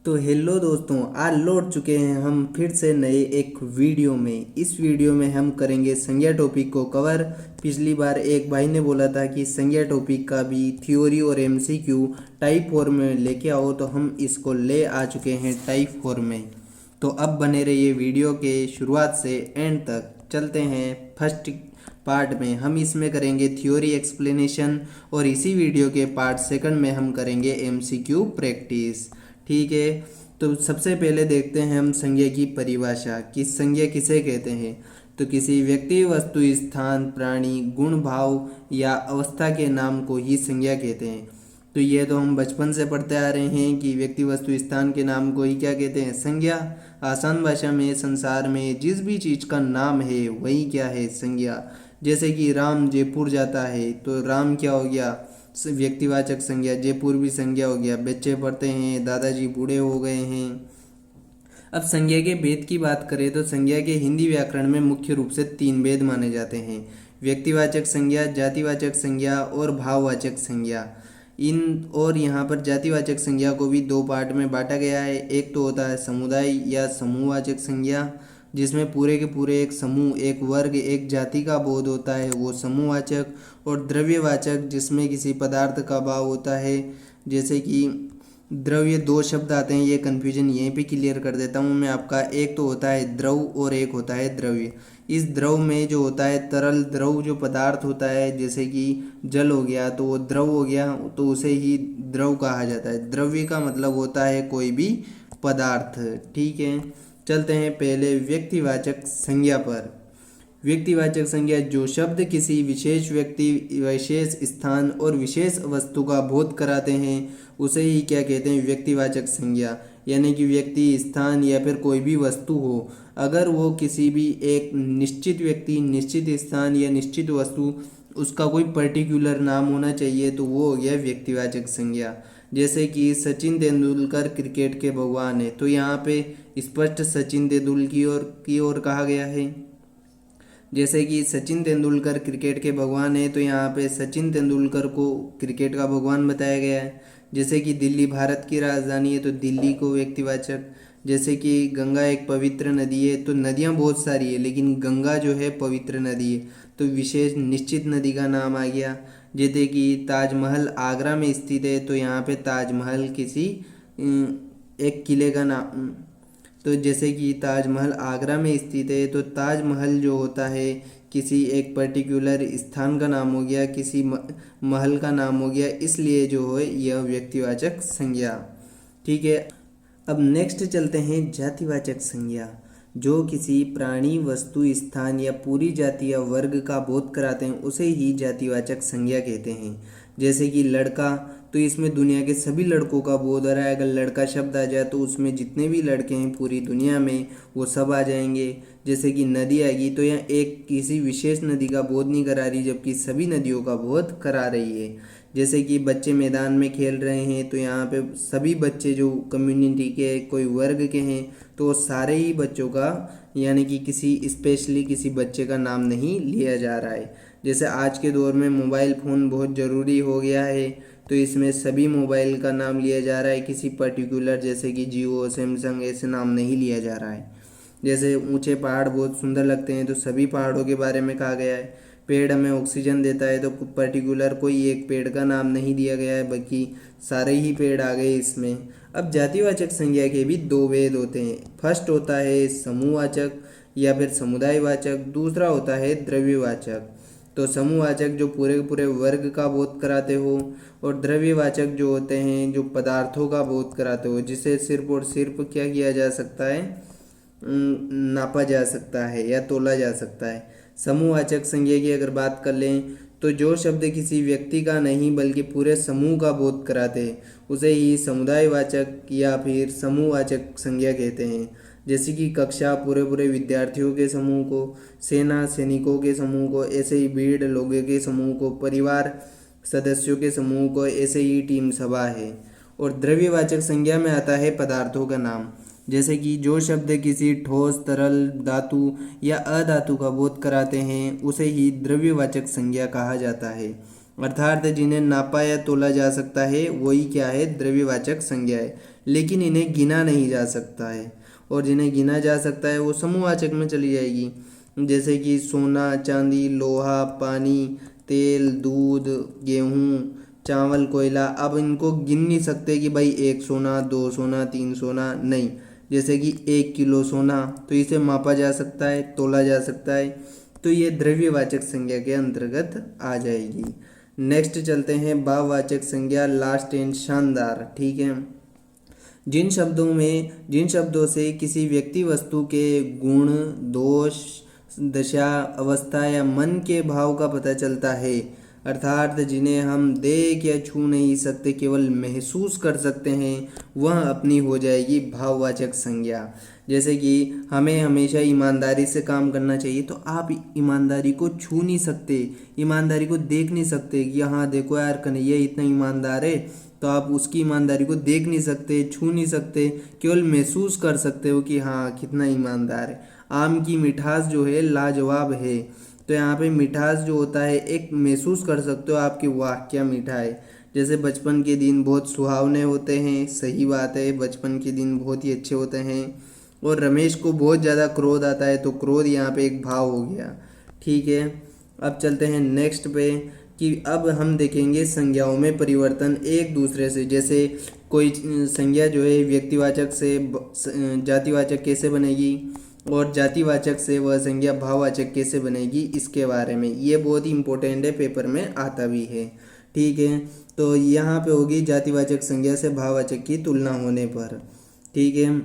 तो हेलो दोस्तों, आज लौट चुके हैं हम फिर से नए एक वीडियो में। इस वीडियो में हम करेंगे संज्ञा टॉपिक को कवर। पिछली बार एक भाई ने बोला था कि संज्ञा टॉपिक का भी थ्योरी और एमसीक्यू टाइप 4 में लेके आओ, तो हम इसको ले आ चुके हैं टाइप 4 में। तो अब बने रहिए वीडियो के शुरुआत से एंड तक। चलते हैं फर्स्ट पार्ट में। हम इसमें करेंगे थ्योरी एक्सप्लेनेशन और इसी वीडियो के पार्ट सेकंड में हम करेंगे एमसीक्यू प्रैक्टिस। ठीक है, तो सबसे पहले देखते हैं हम संज्ञा की परिभाषा कि संज्ञा किसे कहते हैं। तो किसी व्यक्ति, वस्तु, स्थान, प्राणी, गुण, भाव या अवस्था के नाम को ही संज्ञा कहते हैं। तो ये तो हम बचपन से पढ़ते आ रहे हैं कि व्यक्ति, वस्तु, स्थान के नाम को ही क्या कहते हैं, संज्ञा। आसान भाषा में संसार में जिस भी चीज़ का नाम है वही क्या है, संज्ञा। जैसे कि राम जयपुर जाता है तो राम क्या हो गया, व्यक्तिवाचक संज्ञा। जयपुर भी संज्ञा हो गया। बच्चे पढ़ते हैं, दादाजी बूढ़े हो गए हैं। अब संज्ञा के भेद की बात करें तो संज्ञा के हिंदी व्याकरण में मुख्य रूप से 3 भेद माने जाते हैं: व्यक्तिवाचक संज्ञा, जातिवाचक संज्ञा और भाववाचक संज्ञा। और यहाँ पर जातिवाचक संज्ञा को भी 2 पार्ट में बांटा गया है। एक तो होता है समुदाय या समूहवाचक संज्ञा, जिसमें पूरे के पूरे एक समूह, एक वर्ग, एक जाति का बोध होता है, वो समूहवाचक। और द्रव्यवाचक, जिसमें किसी पदार्थ का भाव होता है। जैसे कि द्रव्य 2 शब्द आते हैं, ये कन्फ्यूजन यहीं पे क्लियर कर देता हूँ मैं आपका। एक तो होता है द्रव और एक होता है द्रव्य। इस द्रव में जो होता है तरल द्रव जो पदार्थ होता है, जैसे कि जल हो गया तो वो द्रव हो गया, तो उसे ही द्रव कहा जाता है। द्रव्य का मतलब होता है कोई भी पदार्थ। ठीक है, चलते हैं पहले व्यक्तिवाचक संज्ञा पर। व्यक्तिवाचक संज्ञा, जो शब्द किसी विशेष व्यक्ति, विशेष स्थान और विशेष वस्तु का बोध कराते हैं उसे ही क्या कहते हैं, व्यक्तिवाचक संज्ञा। यानी कि व्यक्ति, स्थान या फिर कोई भी वस्तु हो, अगर वो किसी भी एक निश्चित व्यक्ति, निश्चित स्थान या निश्चित वस्तु, उसका कोई पर्टिकुलर नाम होना चाहिए, तो वो हो गया व्यक्तिवाचक संज्ञा। जैसे कि सचिन तेंदुलकर क्रिकेट के भगवान है, तो यहाँ पे स्पष्ट सचिन तेंदुलकर की ओर कहा गया है। जैसे कि सचिन तेंदुलकर क्रिकेट के भगवान है, तो यहाँ पे सचिन तेंदुलकर को क्रिकेट का भगवान बताया गया है। जैसे कि दिल्ली भारत की राजधानी है, तो दिल्ली को व्यक्तिवाचक। जैसे कि गंगा एक पवित्र नदी है, तो नदियाँ बहुत सारी है लेकिन गंगा जो है पवित्र नदी है, तो विशेष निश्चित नदी का नाम आ गया। जैसे कि ताजमहल आगरा में स्थित है, तो यहाँ पे ताजमहल किसी एक किले का नाम। तो जैसे कि ताजमहल आगरा में स्थित है, तो ताजमहल जो होता है किसी एक पर्टिकुलर स्थान का नाम हो गया, किसी महल का नाम हो गया, इसलिए जो है यह व्यक्तिवाचक संज्ञा। ठीक है, अब नेक्स्ट चलते हैं जातिवाचक संज्ञा, जो किसी प्राणी, वस्तु, स्थान या पूरी जाति या वर्ग का बोध कराते हैं उसे ही जातिवाचक संज्ञा कहते हैं। जैसे कि लड़का, तो इसमें दुनिया के सभी लड़कों का बोध आ रहा है। अगर लड़का शब्द आ जाए तो उसमें जितने भी लड़के हैं पूरी दुनिया में वो सब आ जाएंगे। जैसे कि नदी आएगी, तो यह एक किसी विशेष नदी का बोध नहीं करा रही, जबकि सभी नदियों का बोध करा रही है। जैसे कि बच्चे मैदान में खेल रहे हैं, तो यहाँ पे सभी बच्चे जो कम्युनिटी के, कोई वर्ग के हैं, तो सारे ही बच्चों का, यानी कि किसी स्पेशली किसी बच्चे का नाम नहीं लिया जा रहा है। जैसे आज के दौर में मोबाइल फ़ोन बहुत ज़रूरी हो गया है, तो इसमें सभी मोबाइल का नाम लिया जा रहा है, किसी पर्टिकुलर जैसे कि जियो, सैमसंग ऐसे नाम नहीं लिया जा रहा है। जैसे ऊंचे पहाड़ बहुत सुंदर लगते हैं, तो सभी पहाड़ों के बारे में कहा गया है। पेड़ हमें ऑक्सीजन देता है, तो पर्टिकुलर कोई एक पेड़ का नाम नहीं दिया गया है, बल्कि सारे ही पेड़ आ गए इसमें। अब जातिवाचक संज्ञा के भी 2 भेद होते हैं। फर्स्ट होता है समूहवाचक या फिर समुदायवाचक, दूसरा होता है द्रव्यवाचक। तो समूहवाचक जो पूरे के पूरे वर्ग का बोध कराते हो, और द्रव्यवाचक जो होते हैं जो पदार्थों का बोध कराते हो, जिसे सिर्फ और सिर्फ क्या किया जा सकता है, नापा जा सकता है या तोला जा सकता है। समूहवाचक संज्ञा की अगर बात कर लें तो जो शब्द किसी व्यक्ति का नहीं बल्कि पूरे समूह का बोध कराते हैं उसे ही समुदायवाचक या फिर समूहवाचक संज्ञा कहते हैं। जैसे कि कक्षा पूरे पूरे विद्यार्थियों के समूह को, सेना सैनिकों के समूह को, ऐसे ही भीड़ लोगों के समूह को, परिवार सदस्यों के समूह को, ऐसे ही टीम सभा है। और द्रव्यवाचक संज्ञा में आता है पदार्थों का नाम। जैसे कि जो शब्द किसी ठोस, तरल, धातु या अधातु का बोध कराते हैं उसे ही द्रव्यवाचक संज्ञा कहा जाता है। अर्थात जिन्हें नापा या तोला जा सकता है वही क्या है, द्रव्यवाचक संज्ञा है। लेकिन इन्हें गिना नहीं जा सकता है, और जिन्हें गिना जा सकता है वो समूहवाचक में चली जाएगी। जैसे कि सोना, चांदी, लोहा, पानी, तेल, दूध, गेहूँ, चावल, कोयला। अब इनको गिन नहीं सकते कि भाई 1 सोना, 2 सोना, 3 सोना, नहीं। जैसे कि 1 किलो सोना, तो इसे मापा जा सकता है, तोला जा सकता है, तो ये द्रव्यवाचक संज्ञा के अंतर्गत आ जाएगी। नेक्स्ट चलते हैं भाववाचक संज्ञा, लास्ट एंड शानदार। ठीक है। जिन शब्दों से किसी व्यक्ति वस्तु के गुण, दोष, दशा, अवस्था या मन के भाव का पता चलता है, अर्थात जिन्हें हम देख या छू नहीं सकते, केवल महसूस कर सकते हैं, वह अपनी हो जाएगी भाववाचक संज्ञा। जैसे कि हमें हमेशा ईमानदारी से काम करना चाहिए, तो आप ईमानदारी को छू नहीं सकते, ईमानदारी को देख नहीं सकते कि हाँ देखो यार कन्हैया इतना ईमानदार है, तो आप उसकी ईमानदारी को देख नहीं सकते, छू नहीं सकते, केवल महसूस कर सकते हो कि हाँ कितना ईमानदार है। आम की मिठास जो है लाजवाब है, तो यहाँ पे मिठास जो होता है एक महसूस कर सकते हो आपकी, वाह क्या मीठा है। जैसे बचपन के दिन बहुत सुहावने होते हैं, सही बात है, बचपन के दिन बहुत ही अच्छे होते हैं। और रमेश को बहुत ज़्यादा क्रोध आता है, तो क्रोध यहाँ पे एक भाव हो गया। ठीक है। अब चलते हैं नेक्स्ट पे कि अब हम देखेंगे संज्ञाओं में परिवर्तन एक दूसरे से। जैसे कोई संज्ञा जो है व्यक्तिवाचक से जातिवाचक कैसे बनेगी, और जातिवाचक से वह संज्ञा भाववाचक कैसे बनेगी, इसके बारे में ये बहुत ही इंपॉर्टेंट है, पेपर में आता भी है। ठीक है। तो यहाँ पे होगी जातिवाचक संज्ञा से भाववाचक की तुलना होने पर। ठीक है।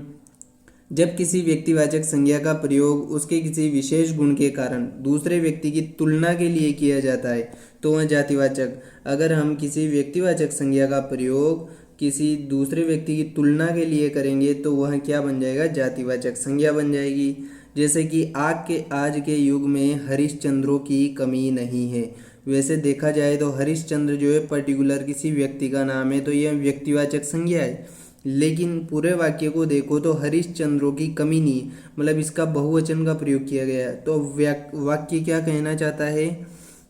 जब किसी व्यक्तिवाचक संज्ञा का प्रयोग उसके किसी विशेष गुण के कारण दूसरे व्यक्ति की तुलना के लिए किया जाता है, तो वह जातिवाचक। अगर हम किसी व्यक्तिवाचक संज्ञा का प्रयोग किसी दूसरे व्यक्ति की तुलना के लिए करेंगे, तो वह क्या बन जाएगा, जातिवाचक संज्ञा बन जाएगी। जैसे कि आज के युग में हरिश्चंद्रों की कमी नहीं है। वैसे देखा जाए तो हरिश्चंद्र जो है पर्टिकुलर किसी व्यक्ति का नाम है, तो यह व्यक्तिवाचक संज्ञा है। लेकिन पूरे वाक्य को देखो तो हरिश्चंद्रों की कमी नहीं, मतलब इसका बहुवचन का प्रयोग किया गया है। तो वाक्य क्या कहना चाहता है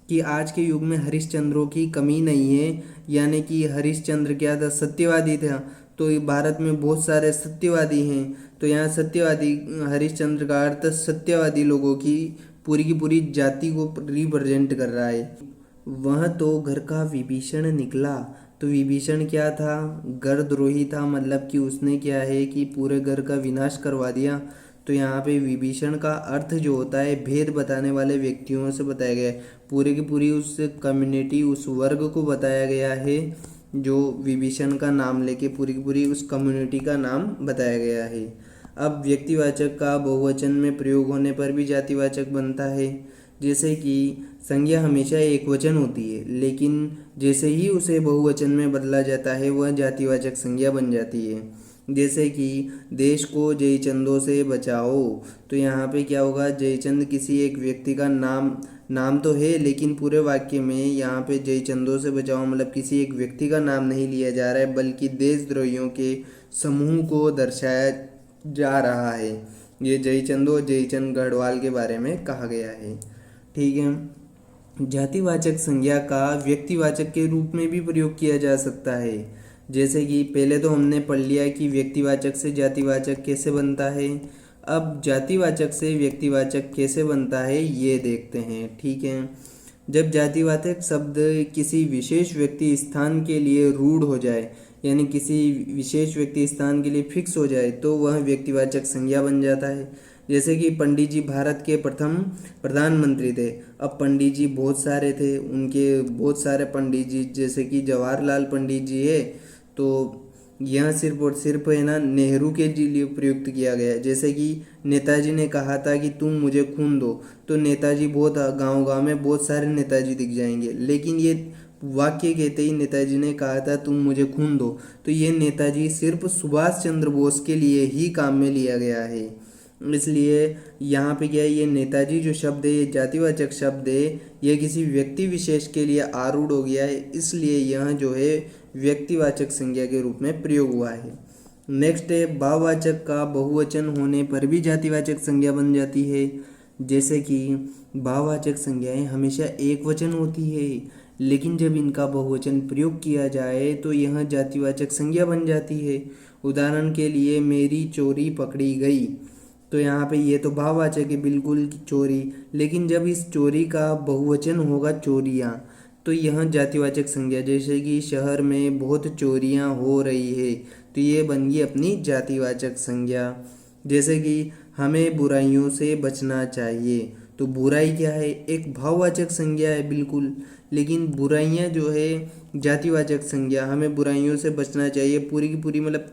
कि आज के युग में हरिश्चंद्रों की कमी नहीं है, यानी कि हरिश्चंद्र क्या था, सत्यवादी था। तो भारत में बहुत सारे सत्यवादी हैं, तो यहाँ सत्यवादी हरिश्चंद्र का अर्थ सत्यवादी लोगों की पूरी जाति को रिप्रेजेंट कर रहा है। वह तो घर का विभीषण निकला, तो विभीषण क्या था, गर्द्रोही था, मतलब कि उसने क्या है कि पूरे घर का विनाश करवा दिया। तो यहाँ पे विभीषण का अर्थ जो होता है भेद बताने वाले व्यक्तियों से बताया गया है, पूरी की पूरी उस कम्युनिटी, उस वर्ग को बताया गया है, जो विभीषण का नाम लेके पूरी की पूरी उस कम्युनिटी का नाम बताया गया है। अब व्यक्तिवाचक का बहुवचन में प्रयोग होने पर भी जातिवाचक बनता है। जैसे कि संज्ञा हमेशा एक वचन होती है, लेकिन जैसे ही उसे बहुवचन में बदला जाता है वह जातिवाचक संज्ञा बन जाती है। जैसे कि देश को जयचंदों से बचाओ, तो यहाँ पे क्या होगा, जयचंद किसी एक व्यक्ति का नाम तो है, लेकिन पूरे वाक्य में यहाँ पे जयचंदों से बचाओ मतलब किसी एक व्यक्ति का नाम नहीं लिया जा रहा है, बल्कि देशद्रोहियों के समूह को दर्शाया जा रहा है। ये जयचंद और जयचंद गढ़वाल के बारे में कहा गया है। ठीक है। जातिवाचक संज्ञा का व्यक्तिवाचक के रूप में भी प्रयोग किया जा सकता है। जैसे कि पहले तो हमने पढ़ लिया कि व्यक्तिवाचक से जातिवाचक कैसे बनता है, अब जातिवाचक से व्यक्तिवाचक कैसे बनता है ये देखते हैं। ठीक है। जब जातिवाचक शब्द किसी विशेष व्यक्ति स्थान के लिए रूढ़ हो जाए, यानी किसी विशेष व्यक्ति स्थान के लिए फिक्स हो जाए, तो वह व्यक्तिवाचक संज्ञा बन जाता है। जैसे कि पंडित जी भारत के प्रथम प्रधानमंत्री थे। अब पंडित जी बहुत सारे थे, उनके बहुत सारे पंडित जी, जैसे कि जवाहरलाल पंडित जी है, तो यह सिर्फ और सिर्फ है ना नेहरू के जी लिए प्रयुक्त किया गया है। जैसे कि नेताजी ने कहा था कि तुम मुझे खून दो, तो नेताजी बहुत गांव गांव में बहुत सारे नेताजी दिख जाएंगे, लेकिन ये वाक्य कहते ही नेताजी ने कहा था तुम मुझे खून दो, तो ये नेताजी सिर्फ सुभाष चंद्र बोस के लिए ही काम में लिया गया है। इसलिए यहाँ पे क्या है, ये नेताजी जो शब्द है, ये जातिवाचक शब्द है, यह किसी व्यक्ति विशेष के लिए आरूढ़ हो गया है, इसलिए यह जो है व्यक्तिवाचक संज्ञा के रूप में प्रयोग हुआ है। नेक्स्ट है भाववाचक का बहुवचन होने पर भी जातिवाचक संज्ञा बन जाती है। जैसे कि भाववाचक संज्ञाएं हमेशा एक वचन होती है, लेकिन जब इनका बहुवचन प्रयोग किया जाए तो यह जातिवाचक संज्ञा बन जाती है। उदाहरण के लिए मेरी चोरी पकड़ी गई। तो यहाँ पे ये तो भाववाचक है बिल्कुल कि चोरी, लेकिन जब इस चोरी का बहुवचन होगा चोरियाँ, तो यह जातिवाचक संज्ञा, जैसे कि शहर में बहुत चोरियाँ हो रही है, तो ये बन गई अपनी जातिवाचक संज्ञा। जैसे कि हमें बुराइयों से बचना चाहिए, तो बुराई क्या है, एक भाववाचक संज्ञा है बिल्कुल, लेकिन बुराइयां जो है जातिवाचक संज्ञा। हमें बुराइयों से बचना चाहिए पूरी की पूरी, मतलब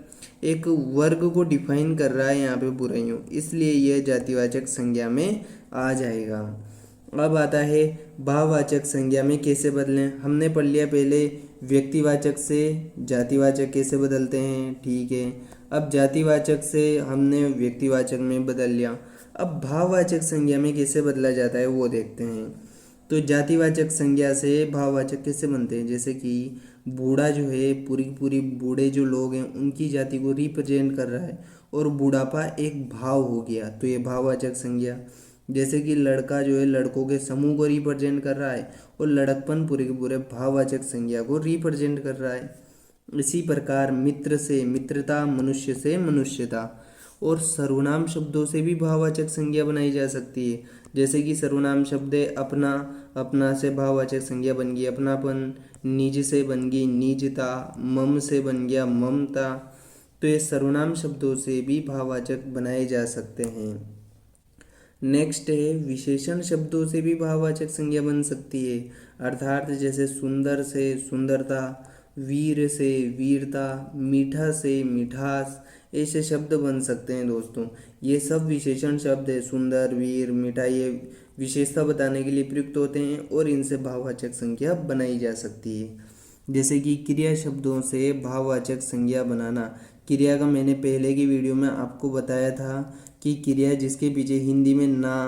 एक वर्ग को डिफाइन कर रहा है यहाँ पे बुराइयों, इसलिए यह जातिवाचक संज्ञा में आ जाएगा। अब आता है भाववाचक संज्ञा में कैसे बदलें। हमने पढ़ लिया पहले व्यक्तिवाचक से जातिवाचक कैसे बदलते हैं, ठीक है। अब जातिवाचक से हमने व्यक्तिवाचक में बदल लिया, अब भाववाचक संज्ञा में कैसे बदला जाता है वो देखते हैं। तो जातिवाचक संज्ञा से भाववाचक कैसे बनते हैं, जैसे कि बूढ़ा जो है पूरी की पूरी बूढ़े जो लोग हैं उनकी जाति को रिप्रेजेंट कर रहा है, और बूढ़ापा एक भाव हो गया, तो ये भाववाचक संज्ञा। जैसे कि लड़का जो है लड़कों के समूह को रिप्रेजेंट कर रहा है, और लड़कपन पूरे के पूरे भाववाचक संज्ञा को रिप्रेजेंट कर रहा है। इसी प्रकार मित्र से मित्रता, मनुष्य से मनुष्यता, और सर्वनाम शब्दों से भी भाववाचक संज्ञा बनाई जा सकती है। जैसे कि सर्वनाम शब्द है अपना, अपना से भाववाचक संज्ञा बन गई अपनापन, निज से बन गई निजता, मम से बन गया ममता। तो ये सर्वनाम शब्दों से भी भाववाचक बनाए जा सकते हैं। नेक्स्ट है विशेषण शब्दों से भी भाववाचक संज्ञा बन सकती है, अर्थात जैसे सुंदर से सुंदरता, वीर से वीरता, मीठा से मिठास, ऐसे शब्द बन सकते हैं दोस्तों। ये सब विशेषण शब्द है, सुंदर, वीर, मीठा, ये विशेषता बताने के लिए प्रयुक्त होते हैं, और इनसे भाववाचक संज्ञा बनाई जा सकती है। जैसे कि क्रिया शब्दों से भाववाचक संज्ञा बनाना। क्रिया का मैंने पहले की वीडियो में आपको बताया था कि क्रिया जिसके पीछे हिंदी में ना,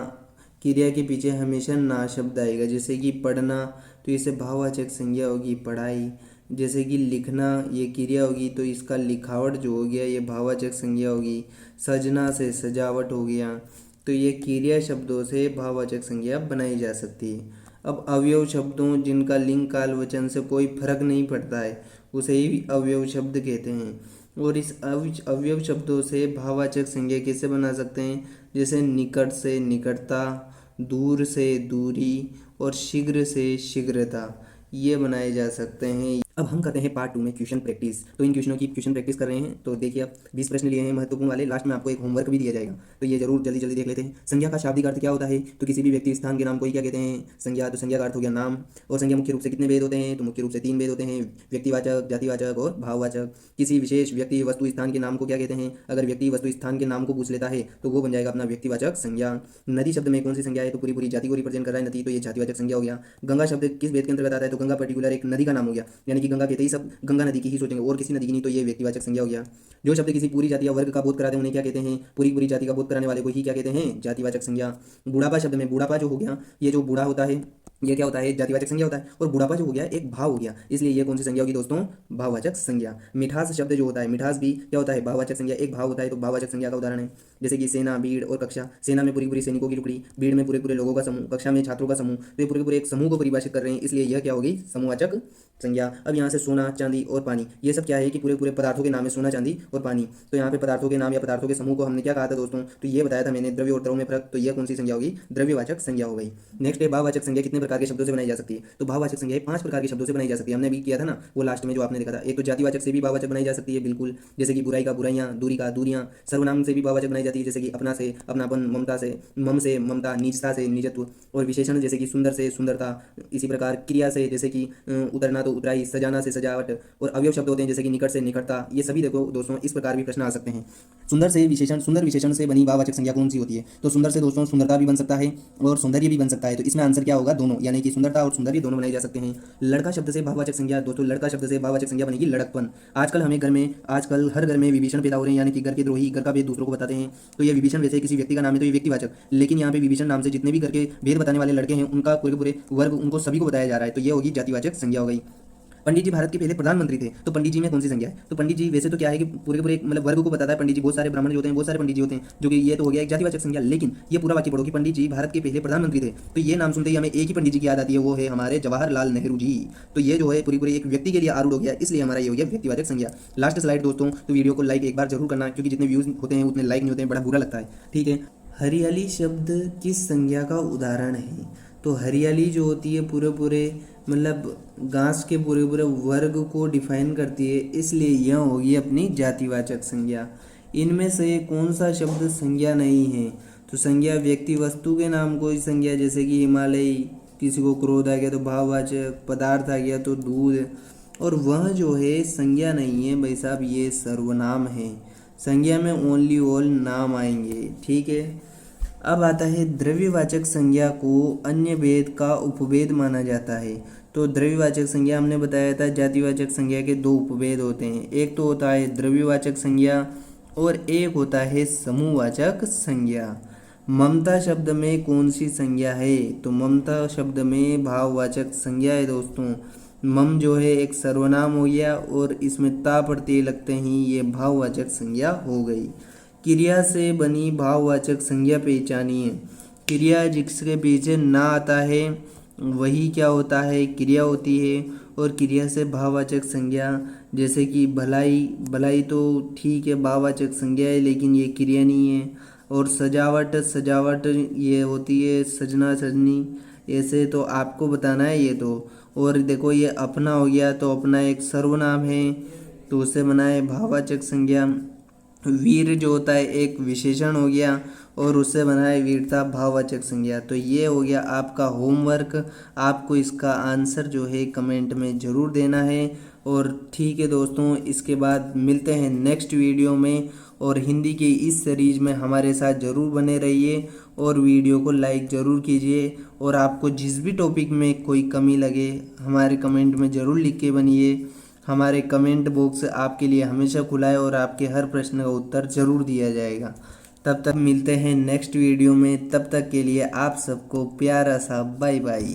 क्रिया के पीछे हमेशा ना शब्द आएगा। जैसे कि पढ़ना, तो इसे भाववाचक संज्ञा होगी पढ़ाई। जैसे कि लिखना, ये क्रिया होगी, तो इसका लिखावट जो हो गया ये भाववाचक संज्ञा होगी। सजना से सजावट हो गया, तो ये क्रिया शब्दों से भाववाचक संज्ञा बनाई जा सकती है। अब अवयव शब्दों जिनका लिंग काल वचन से कोई फर्क नहीं पड़ता है, उसे ही अवयव शब्द कहते हैं। और इस अवयव शब्दों से भाववाचक संज्ञा कैसे बना सकते हैं, जैसे निकट से निकटता, दूर से दूरी, और शीघ्र से शीघ्रता, ये बनाए जा सकते हैं। अब हम करते हैं पार्ट 2 में क्वेश्चन प्रैक्टिस। तो इन क्वेश्चनों की क्वेश्चन प्रैक्टिस कर रहे हैं। तो देखिए आप 20 प्रश्न लिए हैं महत्वपूर्ण वाले, लास्ट में आपको एक होमवर्क भी दिया जाएगा, तो ये जरूर जल्दी जल्दी देख लेते हैं। संज्ञा का शाब्दिक अर्थ क्या होता है, तो किसी भी व्यक्ति स्थान के नाम को ही क्या कहते हैं, संज्ञा। तो संज्ञा का अर्थ हो गया नाम। और संज्ञा मुख्य रूप से कितने भेद होते हैं, तो मुख्य रूप से 3 भेद होते हैं, व्यक्तिवाचक, जातिवाचक और भाववाचक। किसी विशेष व्यक्ति वस्तु स्थान के नाम को क्या कहते हैं, अगर व्यक्ति वस्तु स्थान के नाम को पूछ लेता है तो वो बन जाएगा अपना व्यक्तिवाचक संज्ञा। नदी शब्द में कौन सी संज्ञा है, तो पूरी पूरी जाति को रिप्रेजेंट कर रहा है नदी, तो ये जातिवाचक संज्ञा हो गया। गंगा शब्द किस भेद के अंतर्गत आता है, तो गंगा पर्टिकुलर एक नदी का नाम हो गया, यानी कि गंगा कहते ही सब गंगा नदी की ही सोचेंगे और किसी नदी की नहीं, तो ये व्यक्तिवाचक संज्ञा हो गया। जो शब्द किसी पूरी जाति या वर्ग का बोध कराते हैं उन्हें क्या कहते हैं, पूरी पूरी जाति का बोध कराने वाले को ही क्या कहते हैं, जातिवाचक संज्ञा। बुढ़ापा शब्द में बुढ़ापा जो हो गया, ये जो बूढ़ा होता है ये क्या होता है, जातिवाचक संज्ञा होता है, और बुढ़ापा जो हो गया एक भाव हो गया, इसलिए ये कौन सी संज्ञा होगी दोस्तों, भाववाचक संज्ञा। मिठास शब्द जो होता है, मिठास भी क्या होता है, भाववाचक संज्ञा, एक भाव होता है, तो भाववाचक संज्ञा का उदाहरण है जैसे कि सेना, भीड़ और कक्षा। सेना में पूरी पूरी सैनिकों की टुकड़ी, भीड़ में पूरे पूरे लोगों का समूह, कक्षा में छात्रों का समूह, तो ये पूरे पूरे एक समूह को परिभाषित कर रहे हैं, इसलिए यह क्या होगी, समूहवाचक संज्ञा। अब यहाँ से सोना, चांदी और पानी, ये सब क्या है कि पूरे पूरे पदार्थों के नाम है, सोना, चांदी और पानी। तो यहाँ पे पदार्थों के नाम या पदार्थों के समूह को हमने क्या कहा था दोस्तों, तो ये बताया था मैंने, द्रव्य और द्रव में फर्क, तो यह कौन सी संज्ञा होगी, द्रव्यवाचक संज्ञा हो गई। नेक्स्ट है भाववाचक संज्ञा कितने प्रकार के शब्दों से बनाई जा सकती है, तो भाववाचक संज्ञा 5 प्रकार के शब्दों से बनाई जा सकती है। हमने भी किया था ना वो लास्ट में जो आपने देखा था। एक तो जातिवाचक से भी भाववाचक बनाई जा सकती है बिल्कुल, जैसे कि बुराई का बुराइयां, दूरी का दूरियां। सर्वनाम से भी भाववाचक बनाई जाती है, जैसे कि अपना से अपनापन, ममता से मम से ममता, निजता से निजत्व। और विशेषण जैसे कि सुंदर से सुंदरता। इसी प्रकार क्रिया से जैसे कि उतरना तो उतराई, सजाना से सजावट। और अवयव शब्द होते हैं जैसे कि निकट से निकटता। ये सभी देखो दोस्तों इस प्रकार भी प्रश्न आ सकते हैं। सुंदर से विशेषण, सुंदर विशेषण से बनी भाववाचक संज्ञा कौन सी होती है, तो सुंदर से दोस्तों सुंदरता भी बन सकता है और सौंदर्य भी बन सकता है, तो इसमें आंसर क्या होगा, दोनों, यानी कि सुंदरता और सौंदर्य दोनों बनाए जा सकते हैं। लड़का शब्द से भाववाचक संज्ञा, दोस्तों लड़का शब्द से भाववाचक संज्ञा बनेगी लड़कपन। आजकल हमें घर में, आजकल हर घर में विभीषण पैदा हो रहे हैं, यानी कि घर के द्रोही, घर का भेद दूसरों को बताते हैं, तो ये विभीषण वैसे किसी व्यक्ति का नाम है तो ये व्यक्तिवाचक, लेकिन यहाँ पे विभीषण नाम से जितने भी घर के भेद बताने वाले लड़के हैं उनका पूरे पूरे वर्ग, उनको सभी को बताया जा रहा है, तो ये होगी जातिवाचक संज्ञा हो गई। पंडित जी भारत के पहले प्रधानमंत्री थे, तो पंडित जी में कौन सी संज्ञा है? तो पंडित जी वैसे तो क्या है कि पूरे के पूरे मतलब वर्ग को बताता है। पंडित जी बहुत सारे ब्राह्मण जो होते हैं, बहुत सारे पंडित जी होते हैं, जो कि ये तो हो गया एक जातिवाचक संज्ञा। लेकिन ये पूरा वाक्य पढ़ो कि पंडित जी भारत के पहले प्रधानमंत्री थे, तो ये नाम सुनते ही हमें एक ही पंडित जी की याद आती है, वो है हमारे जवाहरलाल नेहरू जी। तो ये जो है पूरी पूरी एक व्यक्ति के लिए आरूढ़ हो गया, इसलिए हमारा ये हो गया व्यक्तिवाचक संज्ञा। लास्ट स्लाइड दोस्तों, तो वीडियो को लाइक एक बार जरूर करना, क्योंकि जितने व्यूज होते हैं उतने लाइक नहीं होते हैं, बड़ा बुरा लगता है। ठीक है, हरियाली शब्द किस संज्ञा का उदाहरण है? तो हरियाली जो होती है पूरे पूरे मतलब घास के पूरे पूरे वर्ग को डिफाइन करती है, इसलिए यह होगी अपनी जातिवाचक संज्ञा। इनमें से कौन सा शब्द संज्ञा नहीं है? तो संज्ञा व्यक्ति वस्तु के नाम को ही संज्ञा, जैसे कि हिमालय, किसी को क्रोध आ गया तो भाववाचक, पदार्थ आ गया तो दूध, और वह जो है संज्ञा नहीं है भाई साहब, ये सर्वनाम है। संज्ञा में ओनली ऑल नाम आएंगे। ठीक है, अब आता है द्रव्यवाचक संज्ञा को अन्य भेद का उपभेद माना जाता है। तो द्रव्यवाचक संज्ञा हमने बताया था, जातिवाचक संज्ञा के दो उपभेद होते हैं, एक तो होता है द्रव्यवाचक संज्ञा और एक होता है समूहवाचक संज्ञा। ममता शब्द में कौन सी संज्ञा है? तो ममता शब्द में भाववाचक संज्ञा है दोस्तों। मम जो है एक सर्वनाम हो गया और इसमें ता प्रत्यय लगते ही ये भाववाचक संज्ञा हो गई। क्रिया से बनी भाववाचक संज्ञा पहचानिए। क्रिया जिसके पीछे ना आता है वही क्या होता है? क्रिया होती है। और क्रिया से भाववाचक संज्ञा, जैसे कि भलाई, भलाई तो ठीक है भाववाचक संज्ञा है, लेकिन ये क्रिया नहीं है। और सजावट, सजावट ये होती है सजना, सजनी, ऐसे तो आपको बताना है ये तो। और देखो ये अपना हो गया, तो अपना एक सर्वनाम है, तो उसे बनाए भाववाचक संज्ञा। वीर जो होता है एक विशेषण हो गया और उससे बनाए वीरता भाववाचक संज्ञा। तो ये हो गया आपका होमवर्क। आपको इसका आंसर जो है कमेंट में ज़रूर देना है। और ठीक है दोस्तों, इसके बाद मिलते हैं नेक्स्ट वीडियो में। और हिंदी के इस सीरीज में हमारे साथ ज़रूर बने रहिए और वीडियो को लाइक ज़रूर कीजिए। और आपको जिस भी टॉपिक में कोई कमी लगे हमारे कमेंट में ज़रूर लिख के बनिए। हमारे कमेंट बॉक्स आपके लिए हमेशा खुला है और आपके हर प्रश्न का उत्तर ज़रूर दिया जाएगा। तब तक मिलते हैं नेक्स्ट वीडियो में, तब तक के लिए आप सबको प्यारा सा बाय बाय।